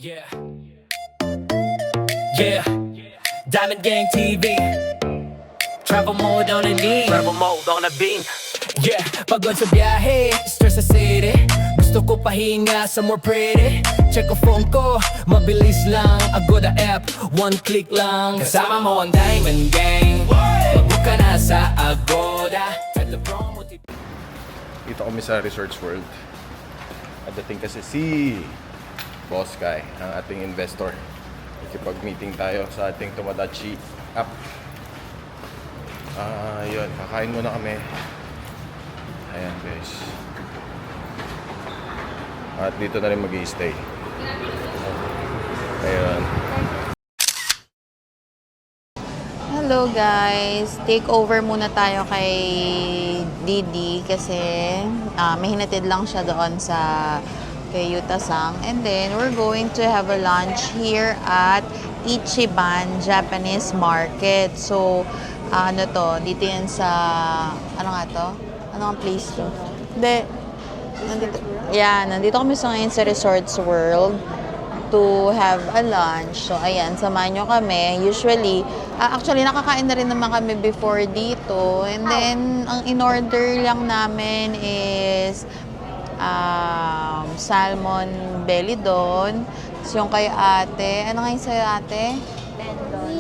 Yeah. Yeah. Diamond Gang TV. Travel mode on the beam. Travel mode on the beam. Yeah. Pagod sa biyahe, stress sa city. Gusto ko pahinga somewhere pretty. Check ko phone ko, mabilis lang. Agoda app, one click lang. Kasama mo ang Diamond Gang. Mag-book ka na sa Agoda. At the promo tip. Dito kami sa Resorts World. At dating kasi si Boss Kai, ang ating investor. Nakipag-meeting tayo sa ating Tomodachi app. Yun, kakain muna kami. Ayan guys. At dito na rin mag-i-stay. Ayun. Hello guys, take over muna tayo kay Didi kasi may hinatid lang siya doon sa kay Yuta-sang, and then we're going to have a lunch here at Ichiban Japanese Market. So ano to, dito yan sa ano nga to? Ano ang place to? Nandito kami ngayon sa Resorts World to have a lunch. So, ayan, samahan nyo kami. Usually, actually, nakakain na rin naman kami before dito. And then, ang in-order lang namin is salmon belly don. So, yung kay ate. Ano nga yung sa'yo, ate?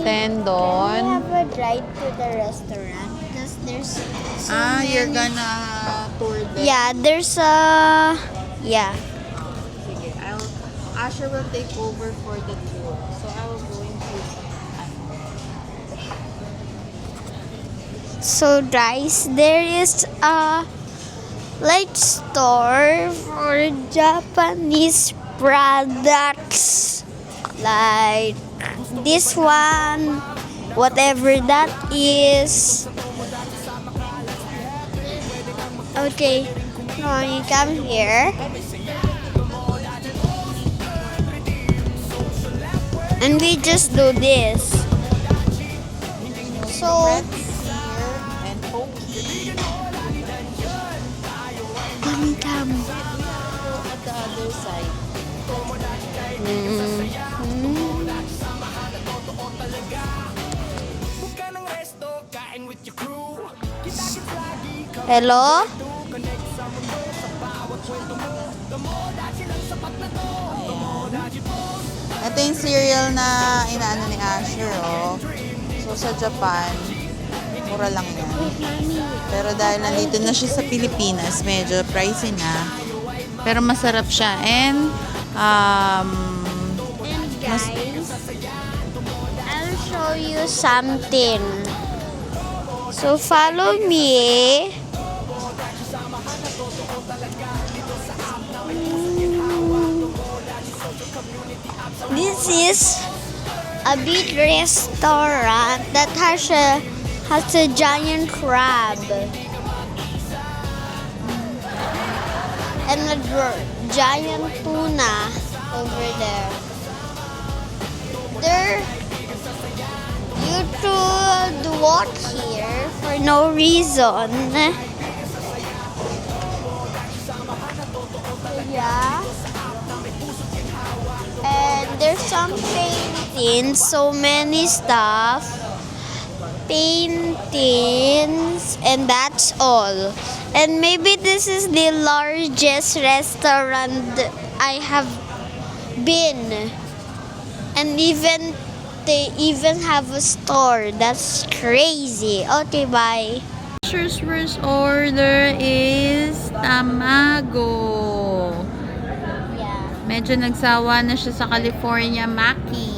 Tendon. Can we have a drive to the restaurant? Because there's so You're many. gonna tour them? Yeah, there's a... Yeah. Sige, Asher will take over for the tour. So, I will go into... So guys, there is a light store for Japanese products. Like this one, whatever that is. Okay, now you come here. And we just do this. So, and Pokey. mommy come. At the other side. Hello? Ito yung cereal na inaano ni Asher, oh. So, sa Japan, mura lang yan. Pero dahil nandito na siya sa Pilipinas, medyo pricey na. Pero masarap siya. And, Guys, I'll show you something. So follow me. This is a big restaurant that has a giant crab and a giant tuna over there. You should walk here for no reason. Yeah. And there's some paintings, so many stuff. Paintings, and that's all. And maybe this is the largest restaurant I have been. And they even have a store. That's crazy. Okay, bye. Asher's first order is tamago. Yeah. Medyo nagsawa na siya sa California Maki.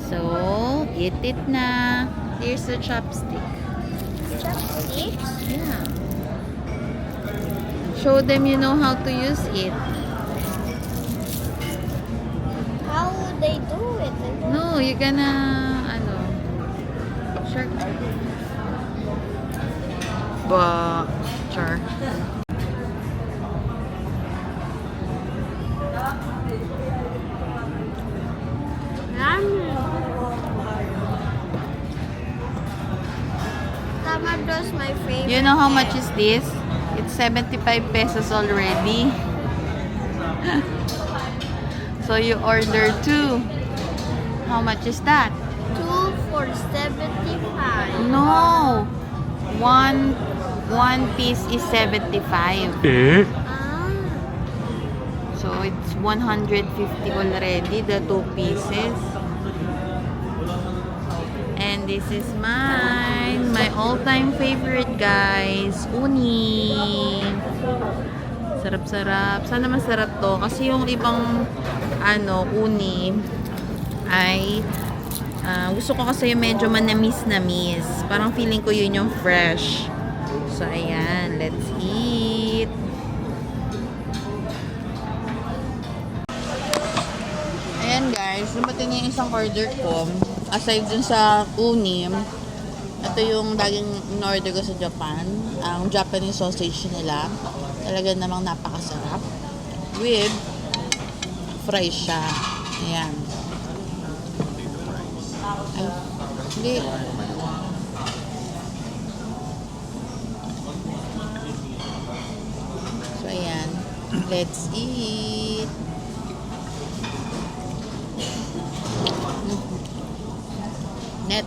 So, eat it na. Here's the chopstick. Chopsticks? Yeah. Show them you know how to use it. How would they do it? No, you're gonna, sure. Sure. Tamago's my favorite. You know how much is this? It's 75 pesos already. So you order 2. How much is that? 2 for 75. No. One piece is 75. Ah. So it's 150 already, the 2 pieces. And this is mine. My all-time favorite, guys. Uni. Sarap-sarap. Sana masarap to. Kasi yung ibang uni ay gusto ko kasi yung medyo manamis-namis. Parang feeling ko yun yung fresh. So, ayan. Let's eat. Ayan, guys. Dumating yung isang order ko. Aside dun sa uni, ito yung laging in-order ko sa Japan. Ang Japanese sausage nila. Talaga namang napakasarap. With fries siya. Ayan. Ay, hindi. So, ayan. Let's eat. Net.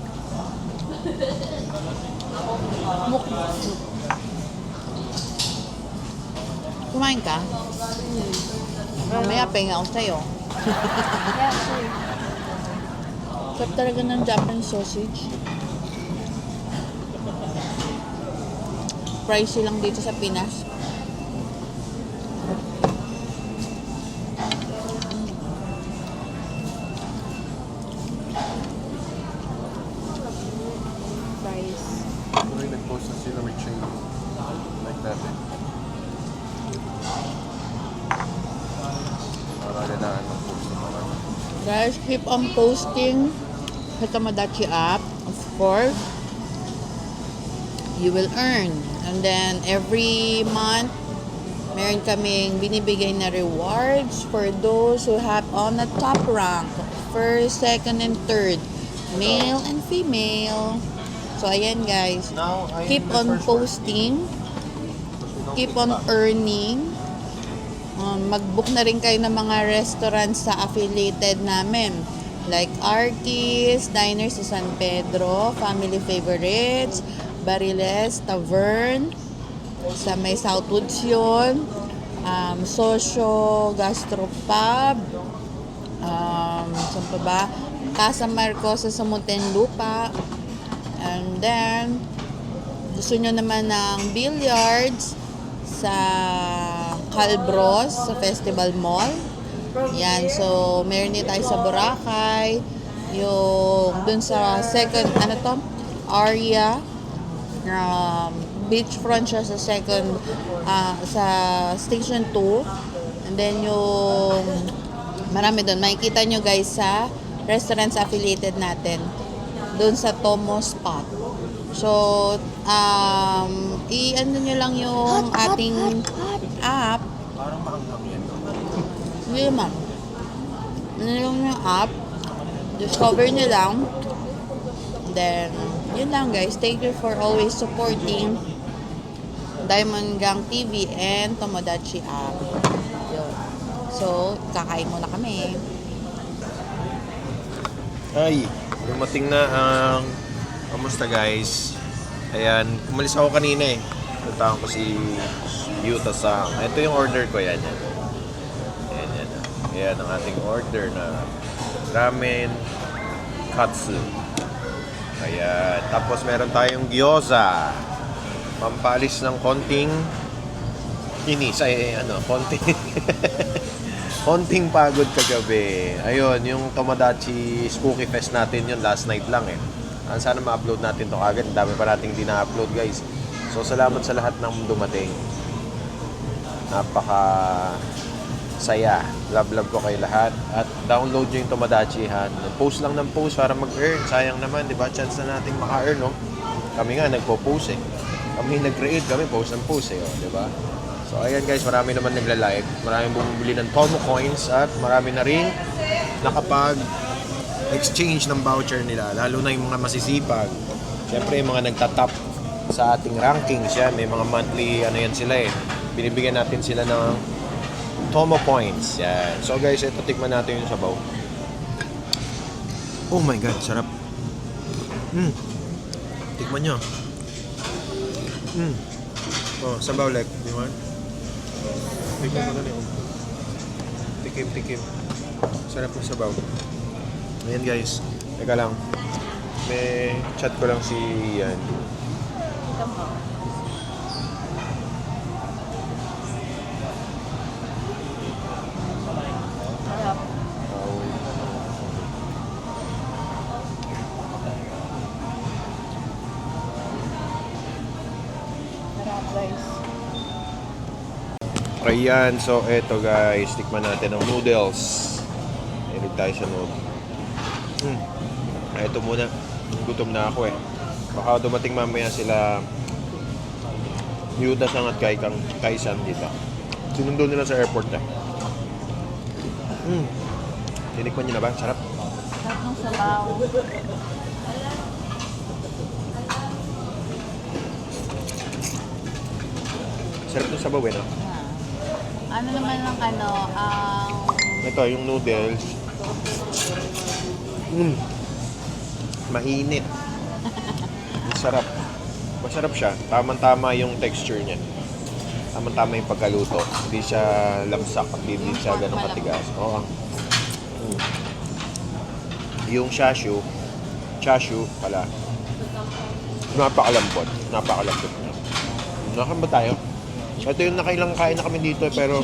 Kumain ka? Mamaya pahinga ako sa'yo. Yeah, sure. Sarap talaga ng Japanese sausage. Pricey lang dito sa Pinas. Price. Tuloy nag-post na sila with chain. Like that eh. Marami na mag-post na naman. Guys, keep on posting sa Tomodachi app. Of course, you will earn. And then, every month, meron kaming binibigay na rewards for those who have on the top rank. First, second, and third. Male and female. So, ayan guys. Now, Keep on posting. Keep on earning. Mag-book na rin kayo ng mga restaurants sa affiliated namin. Like Arquis, Diners sa San Pedro, Family Favorites, Bariles, Tavern, sa may Southwoods yun, Socio Gastropub, saan pa ba? Casa Marcos sa Muntinlupa, and then, gusto nyo naman ng billiards sa Calbros, sa Festival Mall. Yan, so meron din tayo sa Boracay, yung dun sa second, area, beachfront siya sa second, sa Station 2. And then yung, marami dun, makikita nyo guys sa restaurants affiliated natin, dun sa Tomo Spot. So, i-ano nyo lang yung ating app. parang maanghang yan. Hindi naman. Ano yung app. Discover nyo lang. Then, yun lang guys. Thank you for always supporting Diamond Gang TV and Tomodachi app. Yun. So, kakain muna kami. Ay, dumating na ang kamusta guys? Ayan, umalis ako kanina eh. Puntahan ko si Yuta-san. Ito yung order ko, yan. Yan. Ayan ang ating order na ramen katsu. Ayan, tapos meron tayong gyoza. Pampalis ng konting inis, konting pagod kagabi. Ayun, yung Tomodachi Spooky Fest natin yun, last night lang eh. Sana ma-upload natin to agad. Dami pa nating hindi na-upload guys. So salamat sa lahat ng dumating. Napaka saya. Love ko kayo lahat. At download nyo yung Tomodachi ha. Post lang ng post para mag-earn. Sayang naman, di ba? Chance na nating maka-earn, no? Kami nga nagpo-post eh. Kami nag-create, kami post ng post eh, oh, di ba? So ayan guys, marami naman nagla-like. Marami bumibili ng Tomo coins at marami na rin nakapag exchange ng voucher nila, lalo na yung mga masisipag. Siyempre, yung mga nagtatap sa ating rankings yan, may mga monthly, yan sila eh. Binibigyan natin sila ng Tomo Points. Yan. So guys, ito tikman natin yung sabaw. Oh my God, sarap. Tikman nyo. Oh, sabaw like. You want? Tikman mo na niyo. Tikim. Sarap ng sabaw. Ayan guys. Teka lang. May chat ko lang si Ian. Ayan, so eto guys, tikman natin ang noodles. Hilig tayo sa noodles. Ito muna, gutom na ako eh. Baka dumating mamaya sila Yuda Sang at Kaisan dito. Sinundo nila sa airport eh. Tinikman nyo na ba? Sarap. Sarap ng sabaw. Sarap ng sabaw eh, no? Ano naman ang Ito, yung noodles. Mainit. Sarap. Masarap siya. Tamang-tama yung texture niya. Tamang-tama yung pagkaluto. Hindi siya lamsak at hindi siya ganun katigas. Oo. Yung chashu pala. Napakalambot. Nakakamba tayo. Ito yung nakailang kain na kami dito pero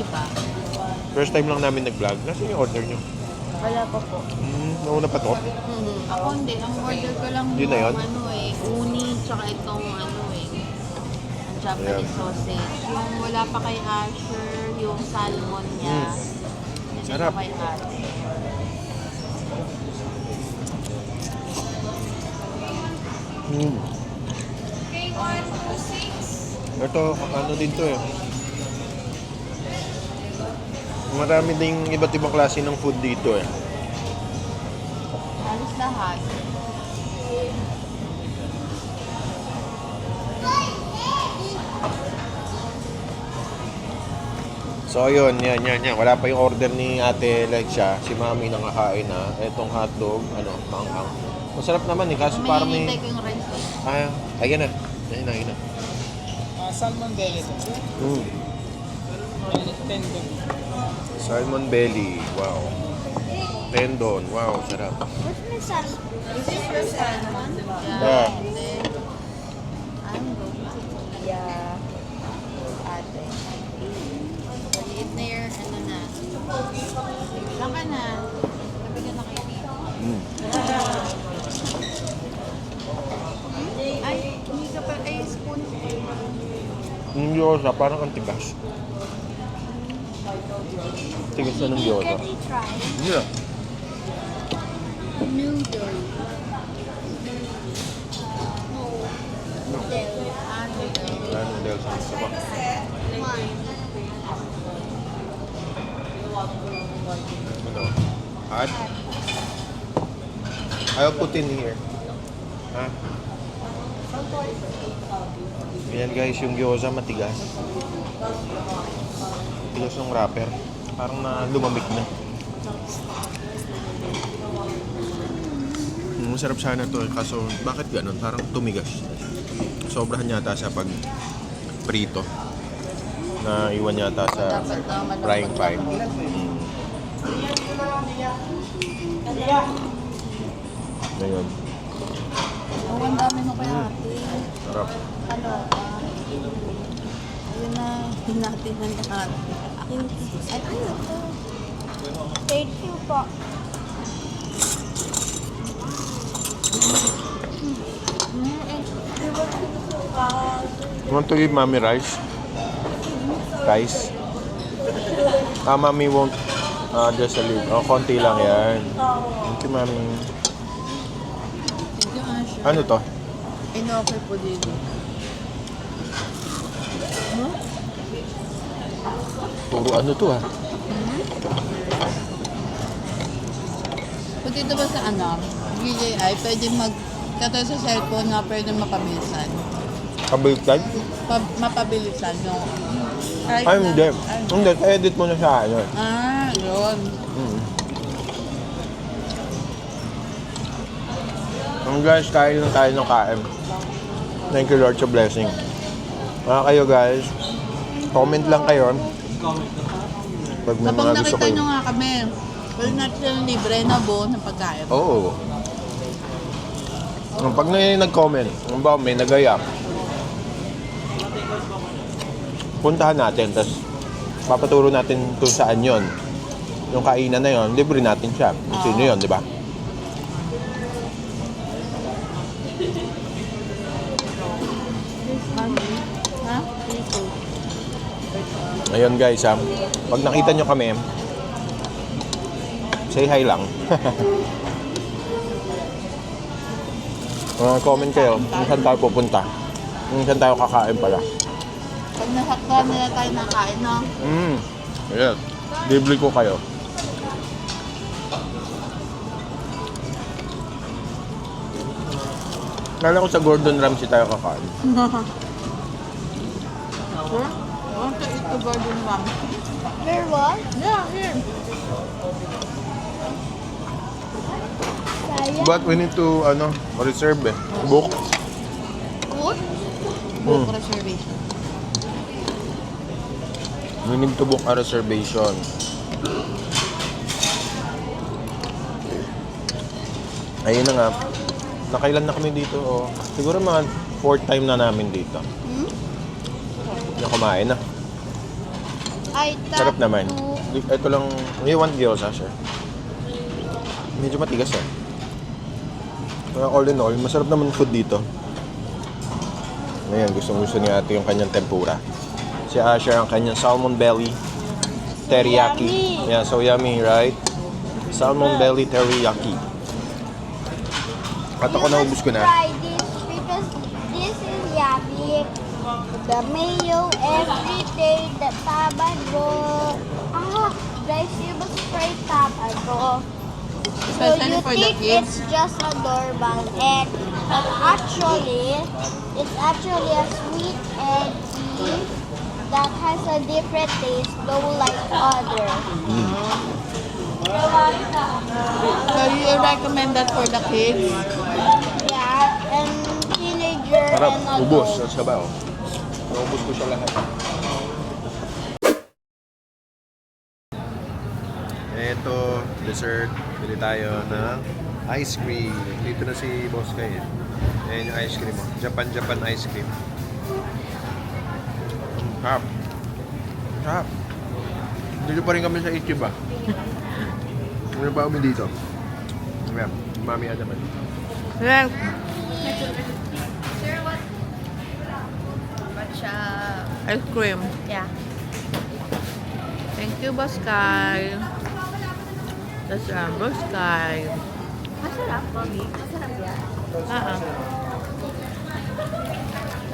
first time lang namin nag-vlog. Nasaan yung order nyo? Wala pa po. Nauna pa to? Ako hindi. Ang order ko lang Yun na yun? uni, tsaka itong ang Japanese sausage. Yung wala pa kay Asher, yung salmon niya. Hindi Sarap. pa kay Ate. Ito, ano din to eh. Marami ding iba't ibang klase ng food dito eh. Halos lahat. So yun, yan. Wala pa yung order ni Ate Lexia. Si Mami nakakain na. Etong hotdog, manghang. Masarap naman eh, kaso parang may... Hinihintay ko yung rice. Ayan na. Ayun na. Salmon belly. Tendon. Salmon belly, wow. Tendon, wow, sarap. What's my son? This is your salmon. Yeah. And then, I'm going to yeah. Ate. Maliit na your, Lang ka na. Nabigyan na kayo dito. Ay, hindi ka pa, spoon. Yung gyoza, parang ang tigas. Tigas na ng gyoza. Can we try? Yeah. Noodle. Wala noodles ang isa pa. Ano? Hot? I'll put in here. Ha? Ayan guys, yung gyoza matigas. Matigas ng wrapper. Parang na lumamig na. Masarap sana to kaso bakit ganun? Parang tumigas. Sobrahan yata sa pag prito. Na iwan yata sa frying pan. Ngayon. Oh, ang dami mo kaya ate. Sarap. Ano? Ayun na, natin ng lahat. Ay, ano to? Thank you po. You want to give mommy rice? Rice? Mommy won't just a little. Oh, konti lang yan. Thank you, mommy. Thank you, Asher. Ano to? In-offer po dito. Puro ano to ha? Pag dito ba sa DJI, pwede katulad sa cellphone na pwede mapabilisan. Kabaliktad? Mapabilisan yung Ay, Ay, hindi. Hindi, edit mo na siya. Ano. Yun. Guys, kain lang tayo ng kain. Thank you Lord sa blessing. Kayo guys, comment lang kayo. Pag may Kapag mga gusto nakita kayo. nyo nga kami, pwede natin silang libre na buo ng pagkain. Oo. Pag nag-comment, may nagaya, puntahan natin, tapos papaturo natin kung saan yon. Yung kainan na yon, libre natin siya. Kung sino yon, di ba? Ha? Ayun guys, pag nakita nyo kami, say hi lang. Comment kayo kung saan tayo pupunta. Kung saan tayo kakain pala. Pag nasaktan nila tayo ng kain, no? Ayan. Libre ko kayo. Kala ko sa Gordon Ramsay tayo kakain. Sure? I want to eat the Gordon Ramsay. There was? Yeah, here. Sayang. But we need to, reserve book. Good? Book reservation. We need to book a reservation. Ayun na nga. Nakailan na kami dito. Siguro mga 4th time na namin dito. Na kumain na. I Sarap thought naman. to- Ito lang, you want gyoza, sir? Medyo matigas all in all, masarap naman food dito. Ngayon, gusto ni ate yung kanyang tempura. Si Asher ang kanyang salmon belly teriyaki. yummy. Yeah, so yummy, right? Salmon belly teriyaki. At ako naubos ko na. Try this because this is yummy. The mayo, everything, the tamado. Guys, you must try tamado. So Especially you for the think kids. it's just a normal egg, but actually, it's actually a sweet egg that has a different taste, though like other. So you recommend that for the kids? Yeah, and teenager Harap, and ubos. adult. Sa sabaw. Naubos ko siya lahat. Ito, dessert. Bili tayo ng ice cream. Dito na si Boss Kay. Ayan yung ice cream mo. Japan ice cream. Harap. Harap. Dito pa rin kami sa Ichiba. Ano pa kami dito? Ayan, mami naman. Well, ice cream. Yeah. Thank you, Boss Kyle. That's Boss Kyle. Masarap, Mommy. Masarap yan.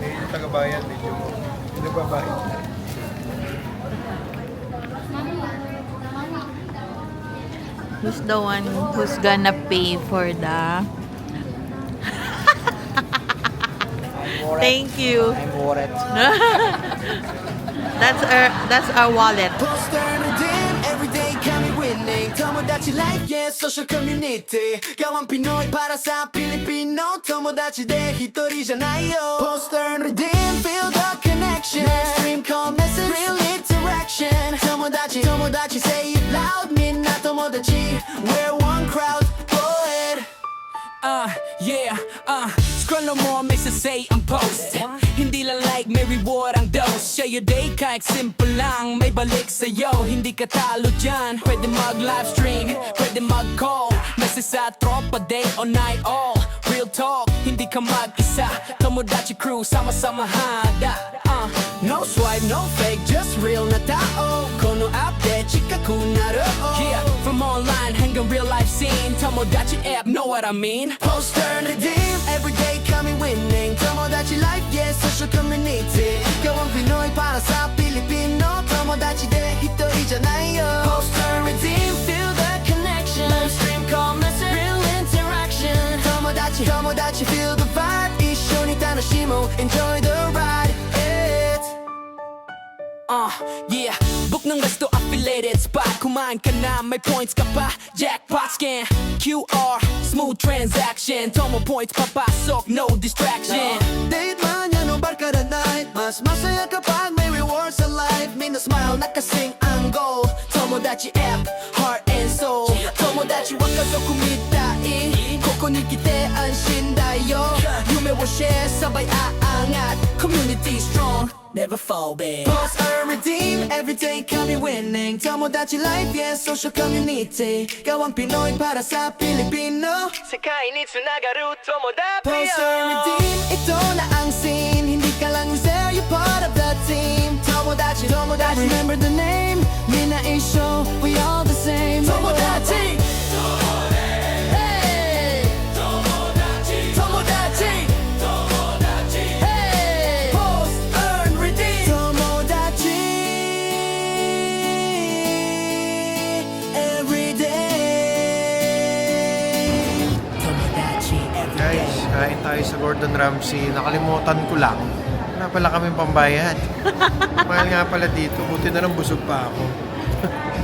Yung taga-bayan, medyo hindi ba bayan? Who's the one who's gonna pay for the... Thank you. I'm worried. That's our wallet. Poster redeem, everyday kami winning Tomodachi life, yes, social community Gawang Pinoy para sa Pilipino Tomodachi de hitori janayo Poster redeem, feel the connection Mainstream call message, real interaction Tomodachi, say it loud Minna Tomodachi, we're one crowd, go ahead Scroll mo, may sasay ang post Hindi lang like, may reward ang dose Share your day, kahit simple lang May balik sa'yo, hindi ka talo dyan Pwede mag-livestream, pwede mag-call Message sa tropa, day or night all Real talk, hindi ka mag-isa Tomodachi crew, sama-sama hada No swipe, no fake, just real na tao Kono update, chikaku naru Yeah, from online hanggang real life scene Tomodachi app, know what I mean? Poster redeem, everyday kami winning Tomodachi life, yes, social community Gawang Pinoy para sa Pilipino Tomodachi de hitori janayo Poster redeem, feel the connection Livestream call message, real interaction Tomodachi, feel the vibe 一緒に楽しもう enjoy the ride Yeah, book ng resto affiliated spot. Kumain ka na, may points ka pa. Jackpot scan, QR, smooth transaction. Tomo points papasok, no distraction. Date man yan o barkada night, mas masaya kapag may rewards sa life. May na smile na kasing ang goal. Tomodachi app, heart and soul. Tomodachi wa kazoku mitai. Koko ni kite anshin da yo. Yume wo share, sabay aangat. Community strong, never fall back. Pause or redeem, everyday kami winning. Tomodachi life, yes, social community. Gawang Pinoy para sa Pilipino. Sekai ni tsunagaru tomodachi. Pause or redeem, ito na ang scene. Hindi ka lang user, you're part of the team. Tomodachi, Tomodachi, remember the name. Mina Isho, we all the same. Tomodachi! Hey! Tomodachi! Hey! Post, earn, redeem. Tomodachi! Every day. Tomodachi every Guys, kain tayo sa Gordon Ramsay. Nakalimutan ko lang. Wala pala kaming pambayad. Mahal nga pala dito. Buti na lang busog pa ako.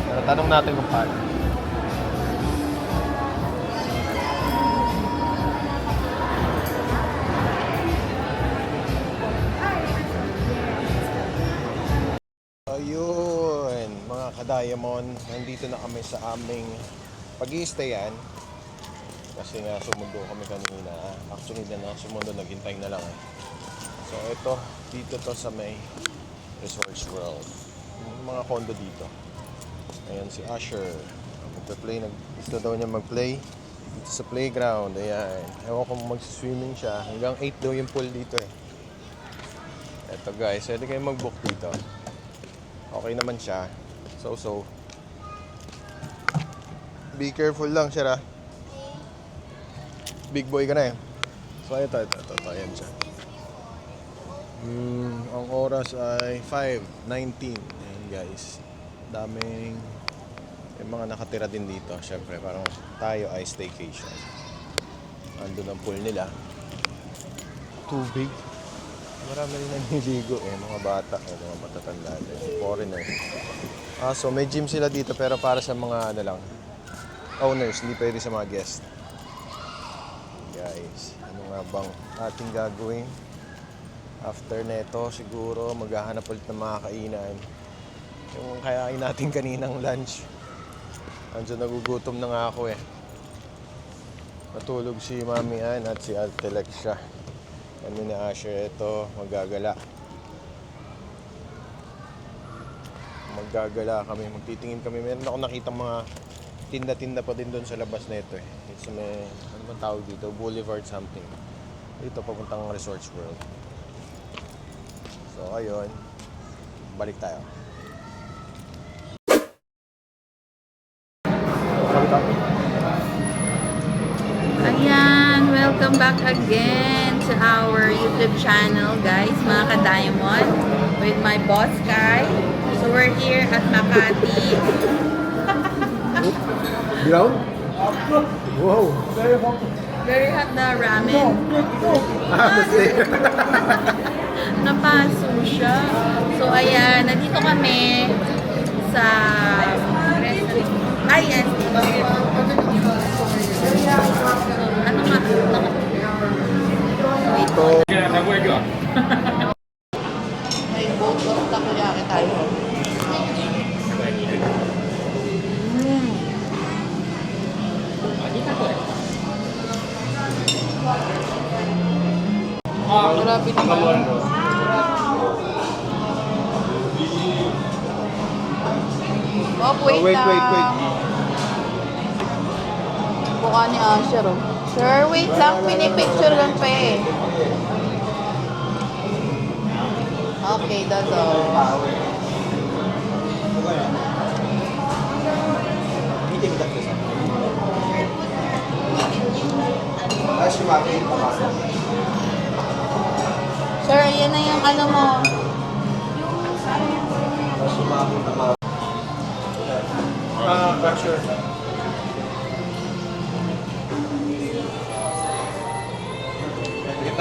Pero tanong natin kung paano. Ayun, mga ka-diamond, nandito na kami sa aming pag-i-stayan. Kasi nga sumundo kami kanina. Actually na sumundo, naghintay na lang eh. So ito, dito to sa may Resorts World. Yung mga condo dito. Ayan si Usher. Magpa-play, gusto daw niya mag-play dito sa playground. Ayan. Ewan ko mag-swimming siya. Hanggang 8 daw yung pool dito eh. Eto guys, pwede kayo mag-book dito. Okay naman siya. So. Be careful lang siya. Big boy ka na eh. So ito. Ayan siya. Ang oras ay 5:19. Ayan guys. Daming may mga nakatira din dito. Syempre parang tayo ay staycation. Andun ang pool nila. Tubig. Marami rin naniligo eh. Mga bata o mga matatanda din. Foreigner. So may gym sila dito pero para sa mga owners. Hindi pwede sa mga guest. Guys, ano nga bang ating gagawin? After neto, siguro maghahanap ulit ng mga kainan. Yung kayain natin kaninang lunch. Andiyan nagugutom na nga ako eh. Natulog si Mami Ann at si Ate Lexia. Kami ni Asher, ito, magagala. Maggagala kami, magtitingin kami. Meron ako nakitang mga tinda-tinda pa din doon sa labas na ito eh. It's may, ano bang tawag dito? Boulevard something. Dito papuntang Resorts World. So ayun, balik tayo. Ayan, welcome back again to our YouTube channel, guys, mga ka-diamond, with my boss, Kai. So we're here at Makati. Ground? Wow! Very hot na ramen. Mas there. Napaso siya. So ayan, nandito kami sa restaurant. Ay, yes. Ano nga? Wait. May boat of takoyaki tayo. Grabe naman. Oh, wait lang. Mukha ni Asher, oh. Sir, wait lang. Pinipicture lang pa eh. Okay, that's all. Sir, yan na yung ano mo. Sure. Sige,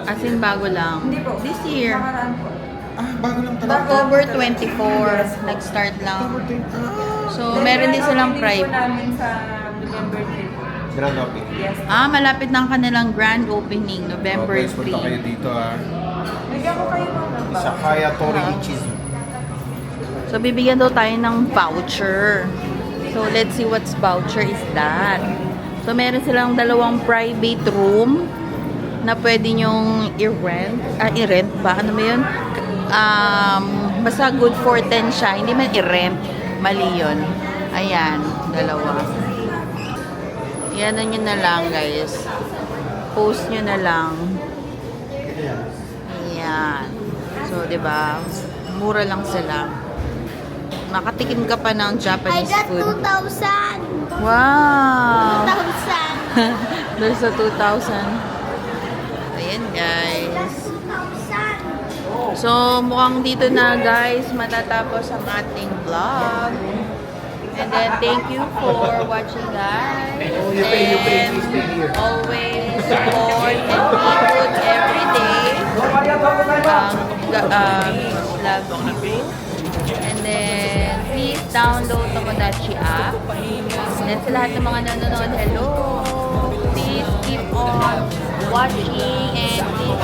As in, bago lang. Hindi po. This year. Nakaraan po. Ah, bago lang talaga. October 24, nag-start lang. So, meron din silang Opening po private. namin sa November 3 po. Grand opening. Yes. Malapit na ang kanilang grand opening, November Guys, punta kayo 3. dito ah. Bigyan ko kayo ng Sa Kaya Tori Ichizu. So, bibigyan daw tayo ng voucher. So, let's see what's voucher is that. So, meron silang dalawang private room na pwede nyong i-rent. I-rent ba? Ano ba yun? Basta good for 10 siya. Hindi man i-rent. Mali yun. Ayan, dalawa. Yan nyo na lang, guys. Post nyo na lang. Ayan. So, 'di ba? Mura lang sila. Makatikim ka pa ng I Japanese got food. 2,000. Wow! 2,000. There's a 2,000. Ayan, guys. 2,000. So, mukhang dito na, guys, matatapos ang ating vlog. And then, thank you for watching, guys. And always support and be good every day. Love you. And then, please download Tomodachi app. And then, sa lahat ng mga nanonood, hello. Please keep on watching and please